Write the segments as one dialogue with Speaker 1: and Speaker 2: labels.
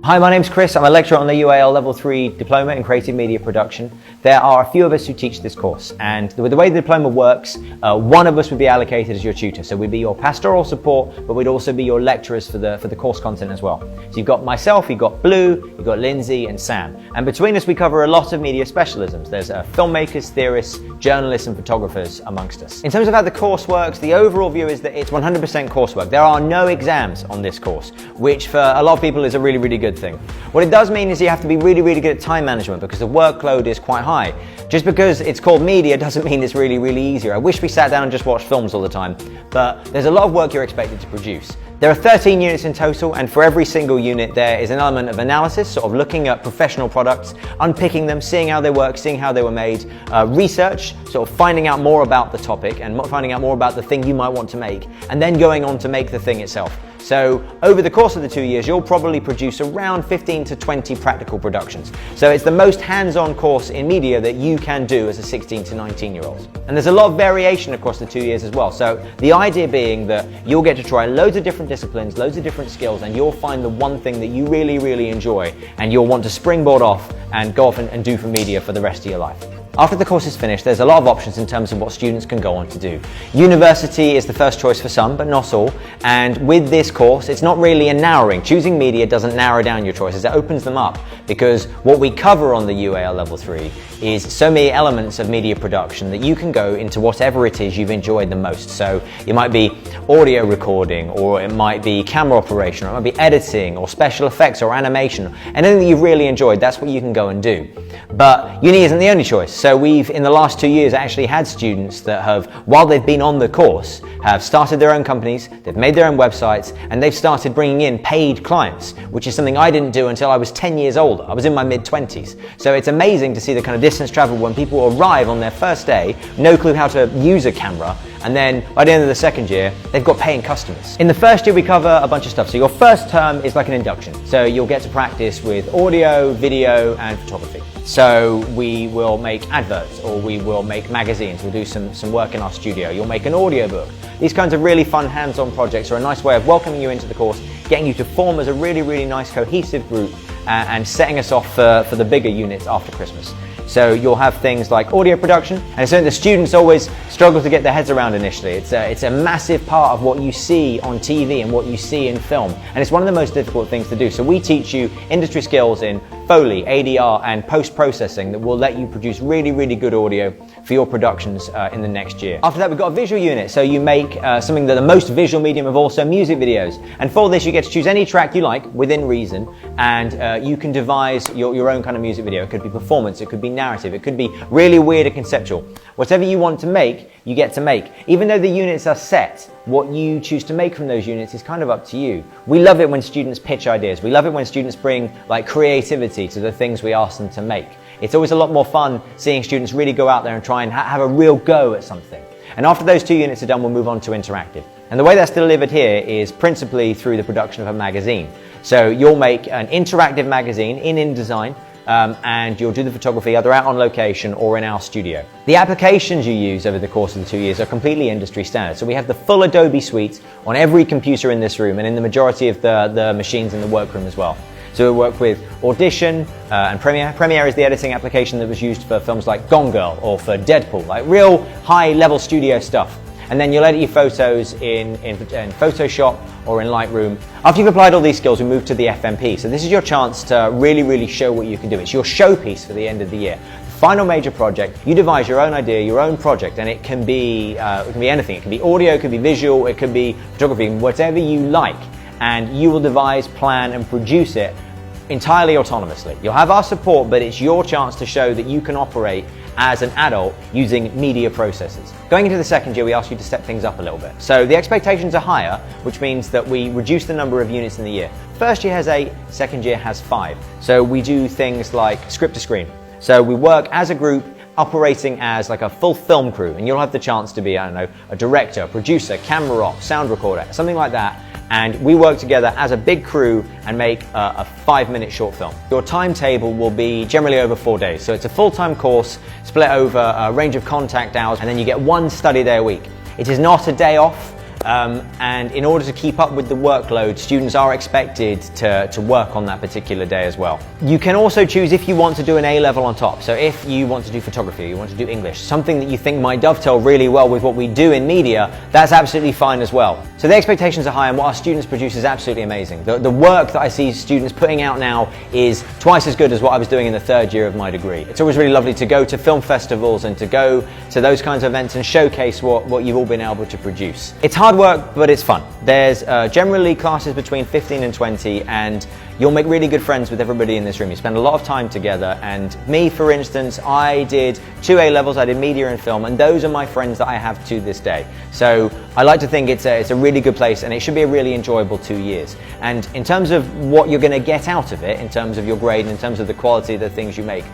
Speaker 1: Hi, my name's Chris. I'm a lecturer on the UAL Level 3 Diploma in Creative Media Production. There are a few of us who teach this course, and with the way the diploma works, one of us would be allocated as your tutor. So we'd be your pastoral support, but we'd also be your lecturers for the course content as well. So you've got myself, you've got Blue, you've got Lindsay and Sam. And between us, we cover a lot of media specialisms. There's filmmakers, theorists, journalists and photographers amongst us. In terms of how the course works, the overall view is that it's 100% coursework. There are no exams on this course, which for a lot of people is a really, really good thing. What it does mean is you have to be really, really good at time management because the workload is quite high. Just because it's called media doesn't mean it's really, really easy. I wish we sat down and just watched films all the time, but there's a lot of work you're expected to produce. There are 13 units in total, and for every single unit there is an element of analysis, sort of looking at professional products, unpicking them, seeing how they work, seeing how they were made, research, sort of finding out more about the topic and finding out more about the thing you might want to make, and then going on to make the thing itself. So over the course of the 2 years, you'll probably produce around 15 to 20 practical productions. So it's the most hands-on course in media that you can do as a 16 to 19-year-old. And there's a lot of variation across the 2 years as well. So the idea being that you'll get to try loads of different disciplines, loads of different skills, and you'll find the one thing that you really, really enjoy, and you'll want to springboard off and go off and do for media for the rest of your life. After the course is finished, there's a lot of options in terms of what students can go on to do. University is the first choice for some, but not all. And with this course, it's not really a narrowing. Choosing media doesn't narrow down your choices, it opens them up, because what we cover on the UAL Level 3 is so many elements of media production that you can go into whatever it is you've enjoyed the most. So it might be audio recording, or it might be camera operation, or it might be editing, or special effects, or animation. Anything that you've really enjoyed, that's what you can go and do. But uni isn't the only choice. So we've, in the last 2 years, actually had students that have, while they've been on the course, have started their own companies, they've made their own websites, and they've started bringing in paid clients, which is something I didn't do until I was 10 years old. I was in my mid-20s. So it's amazing to see the kind of distance travel when people arrive on their first day, no clue how to use a camera, and then by the end of the second year, they've got paying customers. In the first year, we cover a bunch of stuff. So your first term is like an induction. So you'll get to practice with audio, video, and photography. So we will make adverts, or we will make magazines. We'll do some work in our studio. You'll make an audiobook. These kinds of really fun hands-on projects are a nice way of welcoming you into the course, getting you to form as a really, really nice cohesive group, and setting us off for the bigger units after Christmas. So you'll have things like audio production, and it's something the students always struggle to get their heads around initially. It's a massive part of what you see on TV and what you see in film, and it's one of the most difficult things to do. So we teach you industry skills in Foley, ADR and post-processing that will let you produce really, really good audio for your productions in the next year. After that, we've got a visual unit. So you make something that the most visual medium of all, so music videos. And for this, you get to choose any track you like within reason, and you can devise your own kind of music video. It could be performance, it could be narrative, it could be really weird and conceptual. Whatever you want to make, you get to make. Even though the units are set, what you choose to make from those units is kind of up to you. We love it when students pitch ideas. We love it when students bring like creativity to the things we ask them to make. It's always a lot more fun seeing students really go out there and try and have a real go at something. And after those 2 units are done, we'll move on to interactive. And the way that's delivered here is principally through the production of a magazine. So you'll make an interactive magazine in InDesign, and you'll do the photography either out on location or in our studio. The applications you use over the course of the 2 years are completely industry standard. So we have the full Adobe suite on every computer in this room and in the majority of the machines in the workroom as well. So we work with Audition and Premiere. Premiere is the editing application that was used for films like Gone Girl or for Deadpool, like real high-level studio stuff. And then you'll edit your photos in Photoshop or in Lightroom. After you've applied all these skills, we move to the FMP. So this is your chance to really, really show what you can do. It's your showpiece for the end of the year. Final major project, you devise your own idea, your own project, and it can be anything. It can be audio, it could be visual, it could be photography, whatever you like. And you will devise, plan, and produce it entirely autonomously. You'll have our support, but it's your chance to show that you can operate as an adult using media processes. Going into the second year, we ask you to step things up a little bit. So the expectations are higher, which means that we reduce the number of units in the year. First year has 8, second year has 5. So we do things like script to screen. So we work as a group, operating as like a full film crew, and you'll have the chance to be, I don't know, a director, a producer, camera op, sound recorder, something like that. And we work together as a big crew and make a 5-minute short film. Your timetable will be generally over 4 days. So it's a full-time course split over a range of contact hours, and then you get 1 study day a week. It is not a day off. And in order to keep up with the workload, students are expected to work on that particular day as well. You can also choose if you want to do an A-level on top. So if you want to do photography, you want to do English, something that you think might dovetail really well with what we do in media, that's absolutely fine as well. So the expectations are high, and what our students produce is absolutely amazing. The work that I see students putting out now is twice as good as what I was doing in the third year of my degree. It's always really lovely to go to film festivals and to go to those kinds of events and showcase what you've all been able to produce. It's hard work, but it's fun. There's generally classes between 15 and 20, and you'll make really good friends with everybody in this room. You spend a lot of time together, and me, for instance, I did 2 A-levels, I did media and film, and those are my friends that I have to this day. So I like to think it's a really good place, and it should be a really enjoyable 2 years. And in terms of what you're going to get out of it, in terms of your grade, in terms of the quality of the things you make,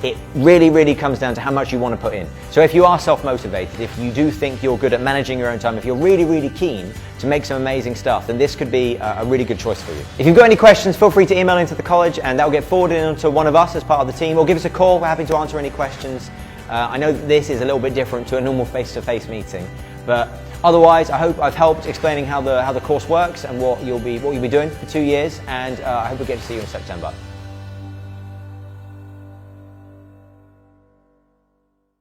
Speaker 1: it really comes down to how much you want to put in. So if you are self-motivated, if you do think you're good at managing your own time, if you're really keen to make some amazing stuff, then this could be a really good choice for you. If you've got any questions, feel free to email into the college, and that will get forwarded onto one of us as part of the team, or give us a call. We're happy to answer any questions. I know that this is a little bit different to a normal face-to-face meeting, but otherwise, I hope I've helped explaining how the course works and what you'll be doing for 2 years, and I hope we get to see you in September.